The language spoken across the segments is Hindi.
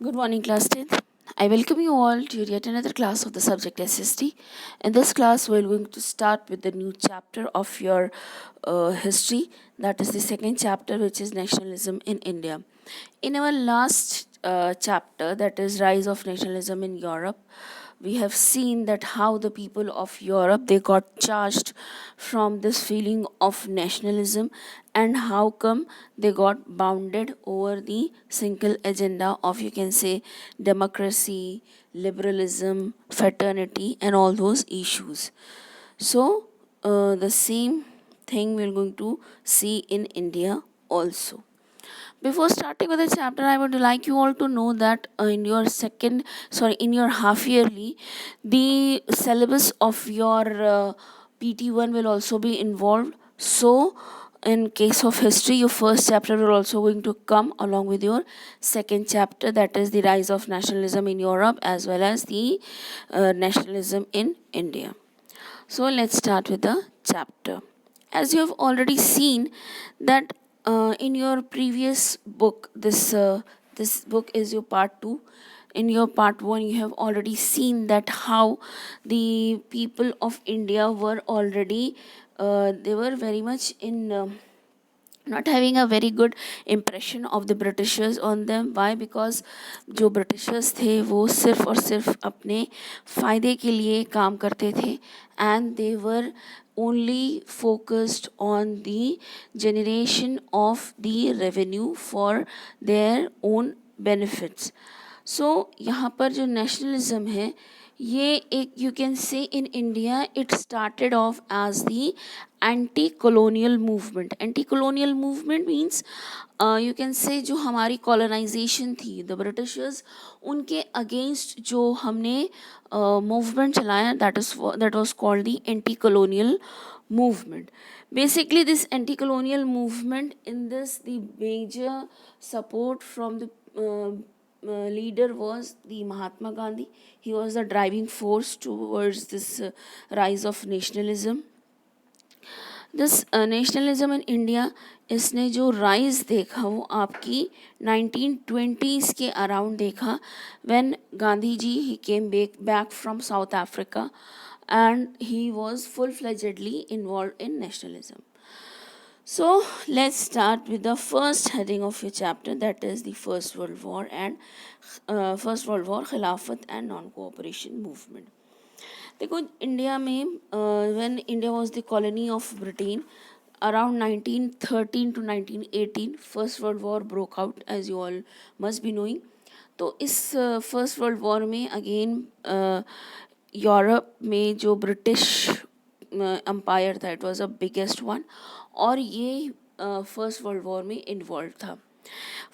Good morning, class 10th. I welcome you all to yet another class of the subject SST. In this class, we're going to start with the new chapter of your history. That is the second chapter, which is nationalism in India. In our last chapter, that is rise of nationalism in Europe, we have seen that how the people of Europe they got charged from this feeling of nationalism and how come they got bounded over the single agenda of, you can say, democracy, liberalism, fraternity, and all those issues. So the same thing we're going to see in India also. Before starting with the chapter, I would like you all to know that in your half yearly, the syllabus of your PT1 will also be involved. So, in case of history, your first chapter will also going to come along with your second chapter, that is the rise of nationalism in Europe as well as the nationalism in India. So let's start with the chapter. As you have already seen that in your previous book, this book is your part two. In your part one, you have already seen that how the people of India were already they were very much in. Not having a very good impression of the Britishers on them. Why? Because जो Britishers थे वो सिर्फ और सिर्फ अपने फ़ायदे के लिए काम करते थे and they were only focused on the generation of the revenue for their own benefits. So यहाँ पर जो nationalism है ये एक you can say in India it started off as the anti-colonial movement. Anti-colonial movement means you can say जो हमारी colonization थी the Britishers उनके against जो हमने movement चलाया that was called the anti-colonial movement. Basically this anti-colonial movement in this the major support from the leader was the Mahatma Gandhi. He was the driving force towards this rise of nationalism. This nationalism in India इसने जो राइज देखा वो आपकी 1920s के अराउंड देखा when Gandhi ji he came back from South Africa and he was full fledgedly involve in nationalism. So let's start with the first heading of your chapter, that is the First World War and First World War, Khilafat and Non-Cooperation Movement. देखो इंडिया में when India was the colony of Britain around 1913 to 1918 first world war broke out as you all must be knowing. तो इस फर्स्ट वर्ल्ड वॉर में अगेन यूरोप में जो ब्रिटिश एम्पायर था it was a biggest one और ये फर्स्ट वर्ल्ड वॉर में इन्वॉल्व था.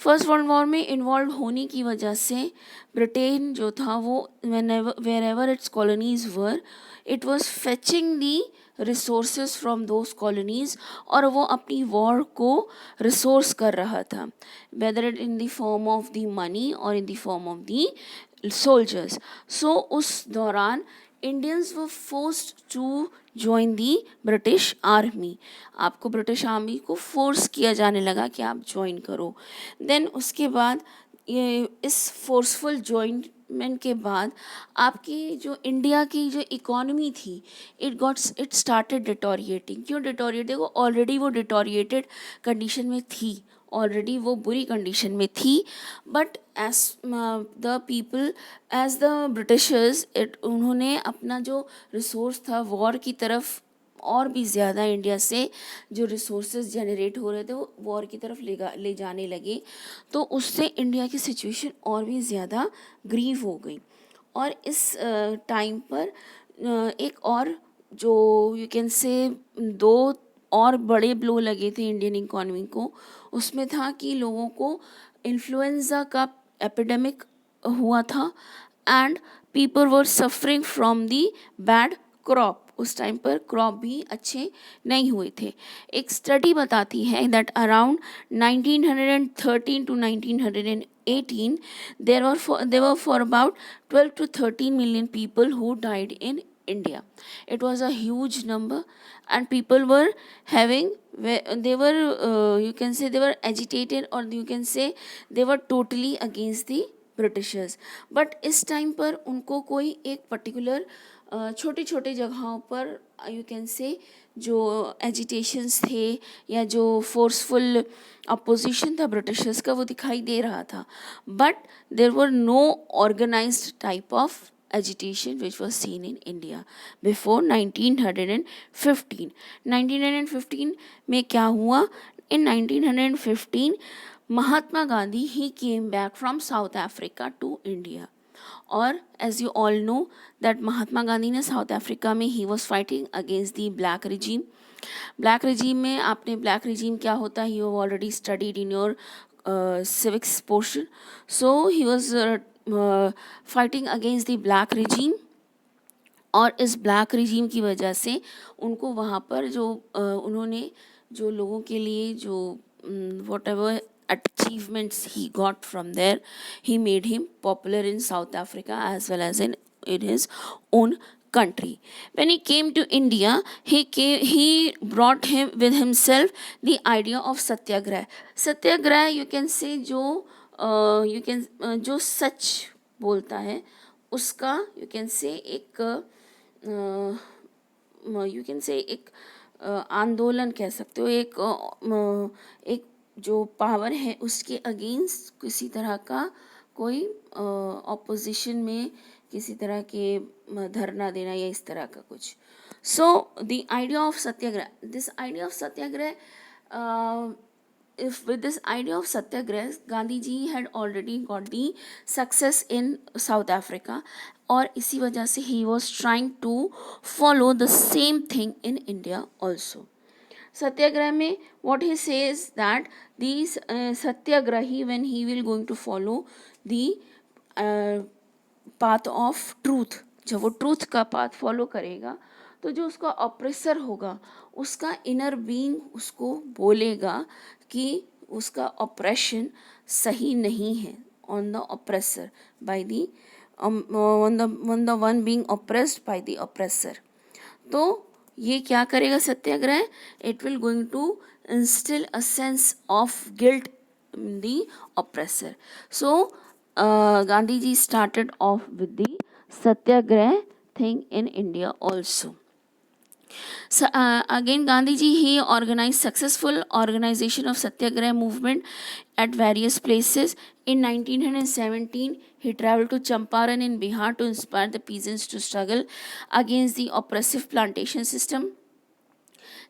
फर्स्ट वर्ल्ड वॉर में इन्वॉल्व होने की वजह से ब्रिटेन जो था वो wherever it's colonies were it was fetching the resources from those colonies और वो अपनी वॉर को रिसोर्स कर रहा था whether it in the form of the money और in the form of the soldiers. So उस दौरान Indians were forced to join the British army. आपको ब्रिटिश आर्मी को फोर्स किया जाने लगा कि आप ज्वाइन करो. देन उसके बाद ये इस फोर्सफुल ज्वाइनमेंट के बाद आपकी जो इंडिया की जो इकोनॉमी थी इट स्टार्टेड डिटोरिएटिंग. क्यों डिटोरिएट? देखो ऑलरेडी वो डिटोरिएटेड कंडीशन में थी, ऑलरेडी वो बुरी कंडीशन में थी. But as the people as the Britishers उन्होंने अपना जो रिसोर्स था वॉर की तरफ और भी ज़्यादा इंडिया से जो रिसोर्सेज जनरेट हो रहे थे वो वॉर की तरफ ले जाने लगे. तो उससे इंडिया की सिचुएशन और भी ज़्यादा ग्रीव हो गई. और इस टाइम पर एक और जो यू कैन से दो और बड़े ब्लो लगे थे इंडियन इकोनॉमी को. उसमें था कि लोगों को इन्फ्लुएंजा का एपिडेमिक हुआ था and people were suffering from the bad crop. उस टाइम पर क्रॉप भी अच्छे नहीं हुए थे. एक स्टडी बताती है that around 1913 to 1918 there were for about 12 to 13 million people who died in India. It was a huge number and people were having they were you can say they were agitated or you can say they were totally against the Britishers, but इस टाइम पर उनको कोई एक पर्टिकुलर छोटे छोटे जगहों पर यू कैन से जो एजिटेशंस थे या जो फोर्सफुल अपोजिशन था ब्रिटिशर्स का वो दिखाई दे रहा था, but there were no organized type of agitation which was seen in India before 1915. 1915 में क्या हुआ? In 1915 Mahatma Gandhi he came back from South Africa to India. और as you all know that Mahatma Gandhi ने South Africa में he was fighting against the black regime. Black regime में आपने black regime क्या होता है you have already studied in your civics portion. So he was fighting against the black regime, और इस ब्लैक रिजीम की वजह से उनको वहाँ पर जो उन्होंने जो लोगों के लिए जो whatever achievements he got from there, he made him popular in South Africa as well as in his own country. When he came to India, he brought him with himself the idea of satyagrah. Satyagrah you can say जो जो सच बोलता है उसका you can say एक यू कैन से एक आंदोलन कह सकते हो, एक जो पावर है उसके अगेंस्ट किसी तरह का कोई ऑपोजिशन में किसी तरह के धरना देना या इस तरह का कुछ. So the idea of Satyagraha, this idea of Satyagraha, if with this idea of satyagrah Gandhi ji had already got the success in South Africa, और इसी वजह से he was trying to follow the same thing in India also. सत्याग्रह में what he says that these satyagrahi when he will going to follow the path of truth, जब वो ट्रूथ का पाथ फॉलो करेगा तो जो उसका ऑप्रेसर होगा उसका इनर बीइंग उसको बोलेगा कि उसका ऑपरेशन सही नहीं है on the oppressor by the on the one being oppressed by the oppressor. तो ये क्या करेगा सत्याग्रह? It will going to instill a sense of guilt in the oppressor. So Gandhi ji started off with the satyagrah thing in India also. So, again Gandhi ji he organized successful organization of satyagrah movement at various places. In 1917 he traveled to Champaran in Bihar to inspire the peasants to struggle against the oppressive plantation system.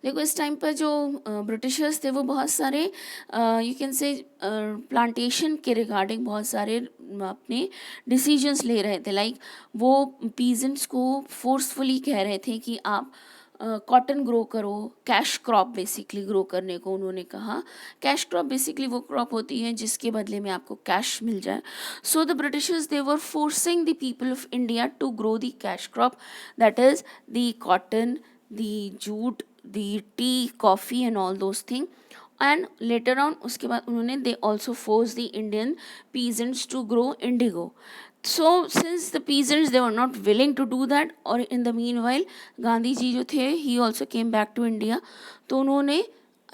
देखो इस टाइम पर जो ब्रिटिशर्स थे वो बहुत सारे यू कैन से प्लांटेशन के रिगार्डिंग बहुत सारे अपने डिसीजंस ले रहे थे. लाइक वो पीजेंट्स को फोर्सफुली कह रहे थे कि आप कॉटन ग्रो करो, कैश क्रॉप बेसिकली ग्रो करने को उन्होंने कहा. कैश क्रॉप बेसिकली वो क्रॉप होती है जिसके बदले में आपको कैश मिल जाए. So the Britishers they were forcing the people of India to grow the cash crop, that is the cotton, the jute, the tea, coffee and all those things. And later on उसके बाद उन्होंने they also forced the Indian peasants to grow indigo. So since the peasants they were not willing to do that, or in the meanwhile Gandhi ji जो थे he also came back to India, तो उन्होंने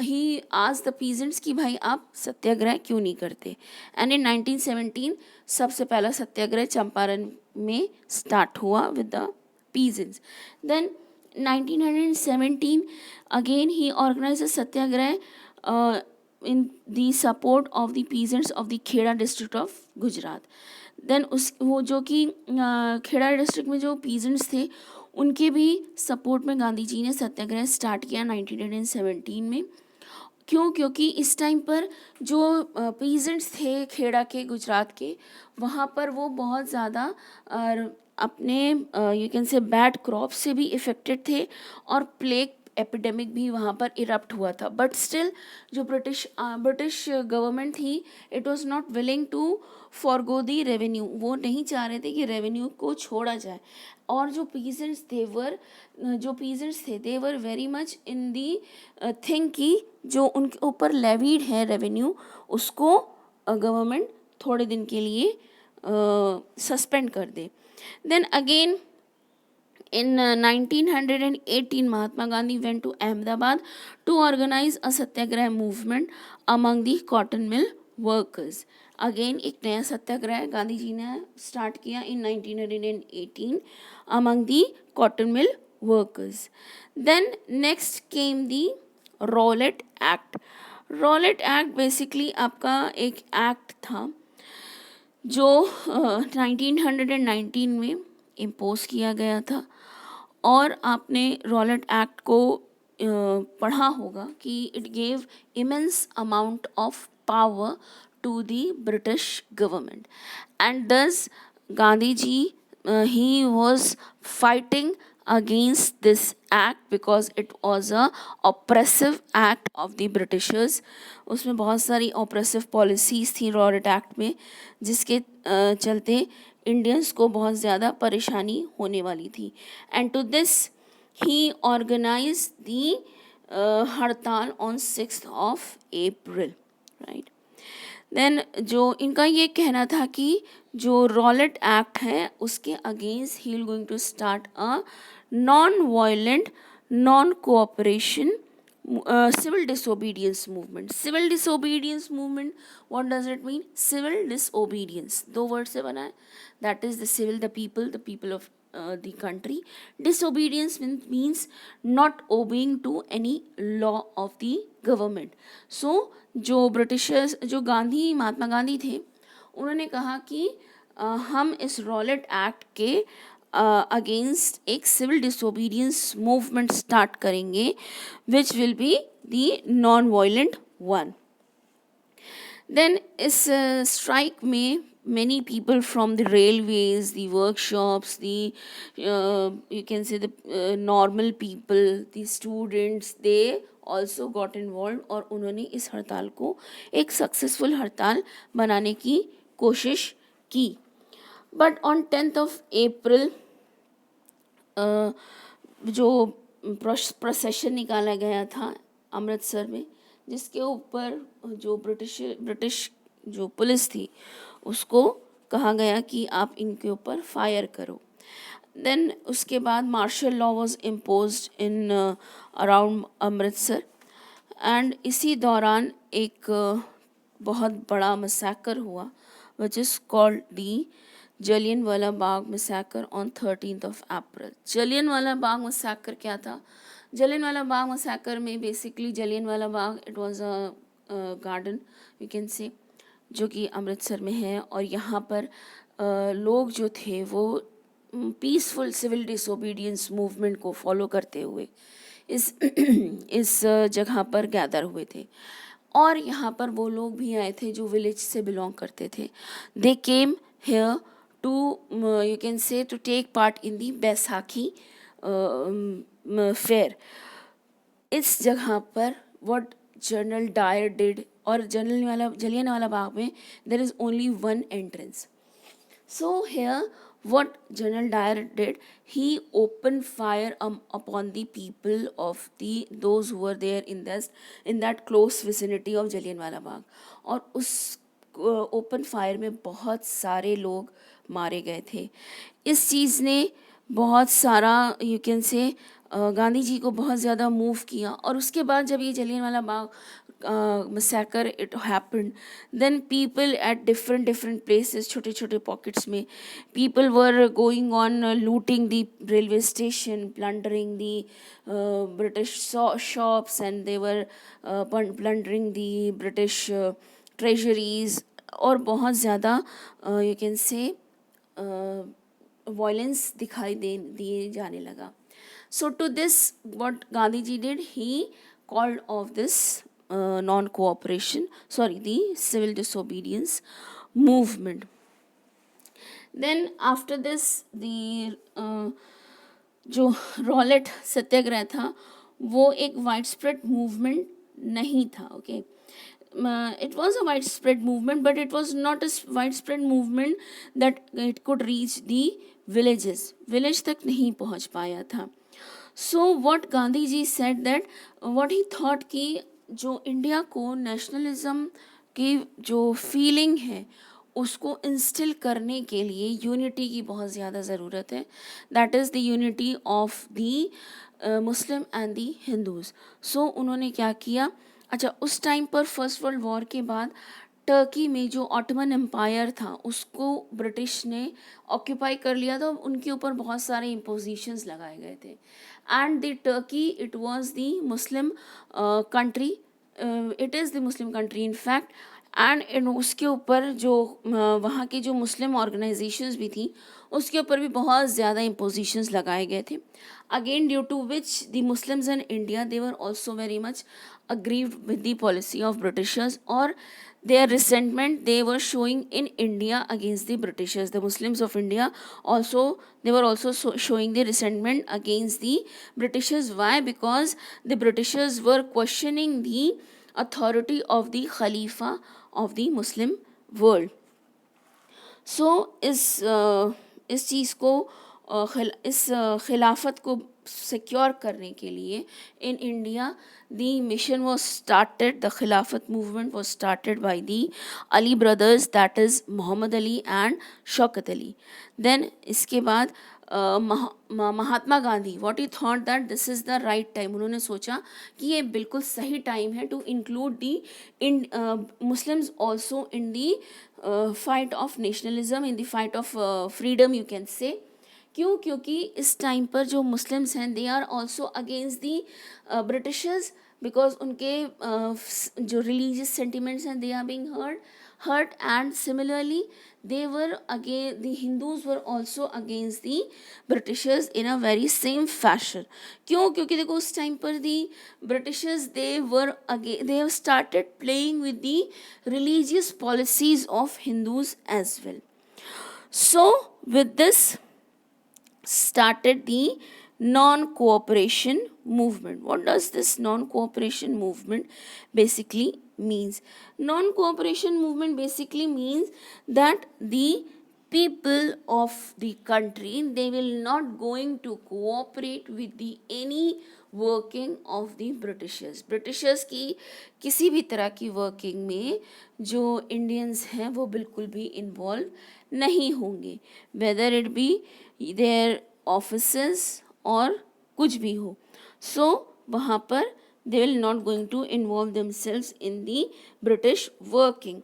he asked the peasants कि भाई आप सत्याग्रह क्यों नहीं करते. And in 1917 सबसे पहला सत्याग्रह चंपारण में स्टार्ट हुआ with the peasants. Then 1917 again he organized a satyagrah in the support of the peasants of the Kheda district of Gujarat. Then वो जो कि खेड़ा डिस्ट्रिक्ट में जो peasants थे उनके भी सपोर्ट में गांधी जी ने सत्याग्रह स्टार्ट किया 1917 में. क्यों? क्योंकि इस टाइम पर जो पीजेंट्स थे खेड़ा के गुजरात के वहाँ पर वो बहुत ज़्यादा अपने यू कैन से बैड क्रॉप से भी इफ़ेक्टेड थे और प्लेग एपिडेमिक भी वहाँ पर इरप्ट हुआ था. बट स्टिल जो ब्रिटिश गवर्नमेंट थी it was not willing to forgo the revenue. वो नहीं चाह रहे थे कि रेवेन्यू को छोड़ा जाए. और जो पीजेंट्स थे they were very much in the thing कि जो उनके ऊपर लेवीड है रेवेन्यू उसको गवर्नमेंट थोड़े दिन के लिए सस्पेंड कर दे. Then again in 1918 Mahatma Gandhi went to Ahmedabad to organize a satyagrah movement among the cotton mill workers. Again एक नया सत्याग्रह गांधी जी ने स्टार्ट किया इन 1918 among the cotton mill workers. Then next came the Rowlatt Act. Rowlatt Act basically आपका एक एक्ट था जो 1919 में इम्पोज किया गया था, और आपने रॉलेट एक्ट को पढ़ा होगा कि it gave immense amount of power to the British government, and thus Gandhi ji he was fighting against this act because it was a oppressive act of the Britishers. उसमें बहुत सारी oppressive policies थी रॉलेट एक्ट में, जिसके चलते इंडियंस को बहुत ज़्यादा परेशानी होने वाली थी. And to this he organise the hartal on 6th of April, right. Then जो इनका ये कहना था कि जो रॉलेट एक्ट है उसके against he will going to start a non violent non cooperation civil disobedience movement. Civil disobedience movement, what does it mean? Civil disobedience, दो वर्ड से बना है. That is the civil, the people of the country. Disobedience means not obeying to any law of the government. So जो ब्रिटिशर्स, जो महात्मा गांधी थे, उन्होंने कहा कि हम इस रॉलेट एक्ट के अगेंस्ट एक सिविल डिसोबीडियंस मूवमेंट स्टार्ट करेंगे, which will be the non violent one. Then इस स्ट्राइक में many people from the railways, the workshops, you can say the normal people, the students, they also got involved, और उन्होंने इस हड़ताल को एक सक्सेसफुल हड़ताल बनाने की कोशिश की. But on 10th of April जो प्रोसेशन निकाला गया था अमृतसर में, जिसके ऊपर जो ब्रिटिश जो पुलिस थी उसको कहा गया कि आप इनके ऊपर फायर करो. देन उसके बाद martial law was imposed in around Amritsar, and इसी दौरान एक बहुत बड़ा मसैकर हुआ which is called the Jallianwala Bagh massacre on 13th of April. Jallianwala Bagh massacre क्या था? जलियनवाला बाग मसैकर में basically Jallianwala Bagh it was a garden you can say, जो कि अमृतसर में है, और यहाँ पर लोग जो थे वो पीसफुल सिविल डिसोबीडियंस मूवमेंट को फॉलो करते हुए इस जगह पर गैदर हुए थे. और यहाँ पर वो लोग भी आए थे जो विलेज से बिलोंग करते थे. They came here to you can say to take part in the Baisakhi fair. इस जगह पर व्हाट जनरल डायर डिड, और जलियनवाला बाग में there is only one entrance. So here what General Dyer did, he opened fire upon the people of those who were there in that close vicinity of Jallianwala Bagh. और उस ओपन फायर में बहुत सारे लोग मारे गए थे. इस चीज़ ने बहुत सारा यू कैन से गांधी जी को बहुत ज़्यादा मूव किया. और उसके बाद जब ये जलियनवाला बाग massacre it happened, then people at different places, छोटे छोटे pockets में people were going on looting the railway station, plundering the British shops, and they were plundering the British treasuries, और बहुत ज़्यादा you can say violence दिखाई दिए जाने लगा. So to this, what Gandhi ji did, he called off this the civil disobedience movement. Then after this, the जो रॉलेट सत्याग्रह था वो एक वाइड स्प्रेड मूवमेंट नहीं था. Okay, it was a widespread movement, but it was not a widespread movement that it could reach the villages. village तक नहीं पहुंच पाया था. So what Gandhi ji said that what he thought कि जो इंडिया को नेशनलिज्म की जो फीलिंग है उसको इंस्टिल करने के लिए यूनिटी की बहुत ज़्यादा ज़रूरत है. That is the unity of the Muslim and the Hindus. So उन्होंने क्या किया, अच्छा उस टाइम पर फर्स्ट वर्ल्ड वॉर के बाद टर्की में जो ऑटोमन एम्पायर था उसको ब्रिटिश ने ऑक्यूपाई कर लिया था, उनके ऊपर बहुत सारे इम्पोजिशंस लगाए गए थे. And the Turkey, it was the Muslim country, it is the Muslim country in fact. And उसके ऊपर जो वहाँ की जो मुस्लिम ऑर्गेनाइजेशंस भी थी उसके ऊपर भी बहुत ज़्यादा इम्पोजिशंस लगाए गए थे. Again due to which the Muslims in India they were also very much aggrieved with the policy of Britishers, or their resentment they were showing in India against the Britishers. The Muslims of India also, they were also showing the resentment against the Britishers. Why? Because the Britishers were questioning the authority of the Khalifa of the Muslim world. सो इस चीज़ को इस खिलाफत को सिक्योर करने के लिए in India the mission was started, the Khilafat movement was started by the Ali brothers, that is Mohammad Ali and Shaukat Ali. Then इसके बाद Mahatma Gandhi, what he thought that this is the right time, उन्होंने सोचा कि ये बिल्कुल सही टाइम है to include the in Muslims also in the fight of nationalism, in the fight of freedom you can say. क्यों? क्योंकि इस टाइम पर जो मुस्लिम्स हैं they are also against the Britishers, because उनके जो रिलीजियस सेंटिमेंट्स हैं they are being hurt, and similarly they were again, the Hindus were also against the Britishers in a very same fashion. क्यों? क्योंकि देखो उस टाइम पर the Britishers they were again, they have started playing with the religious policies of Hindus as well. So with this started the non-cooperation movement. What does this non-cooperation movement basically means? Non-cooperation movement basically means that the people of the country, they will not going to cooperate with the any working of the Britishers. Britishers की किसी भी तरह की वर्किंग में जो इंडियंस हैं वो बिल्कुल भी इन्वॉल्व नहीं होंगे, whether it be their officers और कुछ भी हो. सो वहाँ पर they will not going to involve themselves in the British working.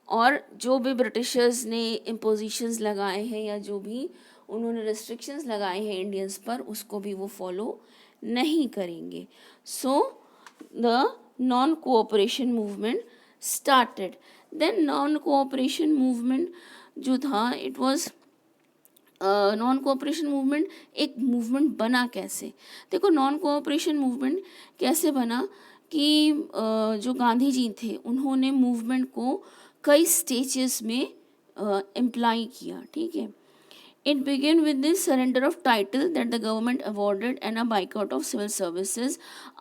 और जो भी ब्रिटिशर्स ने इम्पोजिशंस लगाए हैं या जो भी उन्होंने रेस्ट्रिक्शंस लगाए हैं इंडियंस पर, उसको भी वो फॉलो नहीं करेंगे. So the non cooperation movement started. Then non cooperation movement जो था, it was non cooperation movement एक मूवमेंट बना कैसे? देखो नॉन कोऑपरेशन मूवमेंट कैसे बना कि जो गांधी जी थे उन्होंने मूवमेंट को कई स्टेजेस में इम्प्लाई किया. ठीक है. It began with the surrender of title that the government awarded and a boycott of civil services,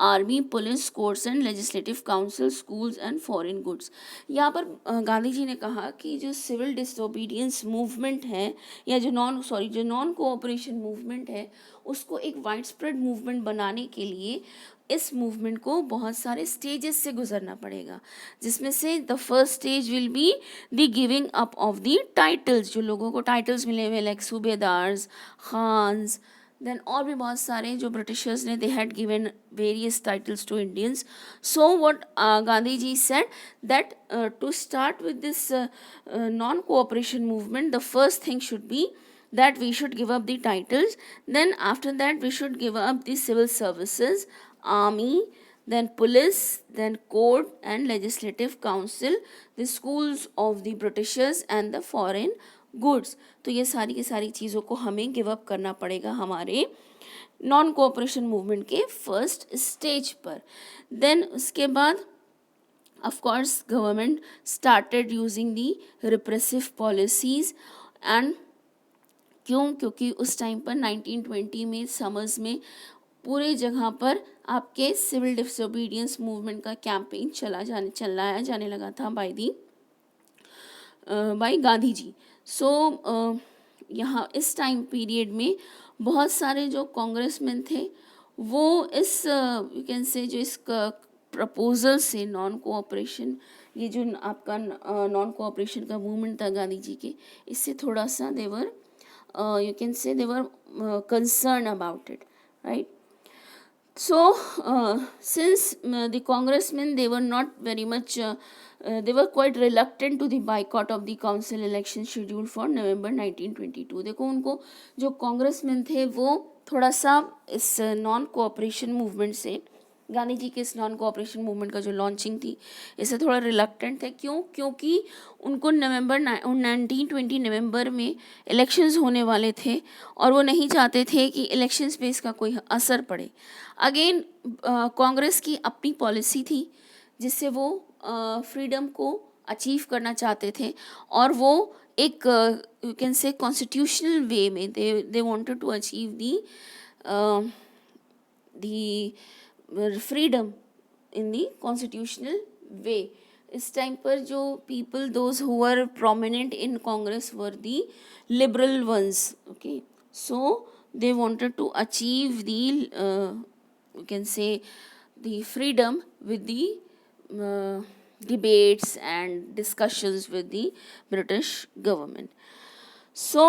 army, police, courts and legislative council, schools and foreign goods. यहाँ पर गांधी जी ने कहा कि जो सिविल डिसोबीडियंस मूवमेंट है या जो नॉन कोऑपरेशन मूवमेंट है उसको एक वाइड स्प्रेड मूवमेंट बनाने के लिए इस मूवमेंट को बहुत सारे स्टेजेस से गुजरना पड़ेगा, जिसमें से the first stage will be the giving up of the titles. जो लोगों को टाइटल्स मिले हुए लाइक सूबेदार्स, खान्स, देन और भी बहुत सारे जो ब्रिटिशर्स ने they had given various titles to Indians. So what Gandhi ji said that to start with this non cooperation movement, the first thing should be that we should give up the titles. Then after that we should give up the civil services, army, then police, then court and legislative council, the schools of the Britishers and the foreign goods. तो ये सारी की सारी चीज़ों को हमें गिव अप करना पड़ेगा हमारे नॉन कोऑपरेशन मूवमेंट के फर्स्ट स्टेज पर. देन उसके बाद of course government started using the repressive policies. and क्यों? क्योंकि उस टाइम पर 1920 में समर्स में पूरे जगह पर आपके सिविल डिसोबीडियंस मूवमेंट का कैंपेन चलाया जाने लगा था बाय गांधी जी. सो यहाँ इस टाइम पीरियड में बहुत सारे जो कांग्रेसमैन थे वो इस यू कैन से जो इस प्रपोजल से नॉन कोऑपरेशन, ये जो आपका नॉन कोऑपरेशन का मूवमेंट था गांधी जी के, इससे थोड़ा सा you can say they were concerned about it, right? So, since the congressmen, they were not very much, they were quite reluctant to the boycott of the council election scheduled for November 1922. देखो उनको जो कांग्रेसमैन थे वो थोड़ा सा इस नॉन कोऑपरेशन मूवमेंट से, गांधी जी के इस नॉन कोऑपरेशन मूवमेंट का जो लॉन्चिंग थी, इससे थोड़ा रिलक्टेंट थे. क्यों? क्योंकि उनको 1920 नवंबर में इलेक्शंस होने वाले थे और वो नहीं चाहते थे कि इलेक्शंस पे इसका कोई असर पड़े. अगेन कांग्रेस की अपनी पॉलिसी थी जिससे वो फ्रीडम को अचीव करना चाहते थे और वो एक you can say constitutional way में they wanted to achieve the freedom in the constitutional way. इस टाइम पर जो people those who were prominent in Congress were the liberal ones. Okay, so they wanted to achieve the you can say the freedom with the debates and discussions with the British government. So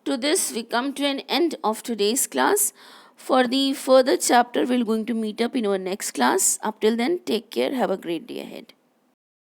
to this we come to an end of today's class. For the further chapter we're going to meet up in our next class. Up till then, take care, have a great day ahead.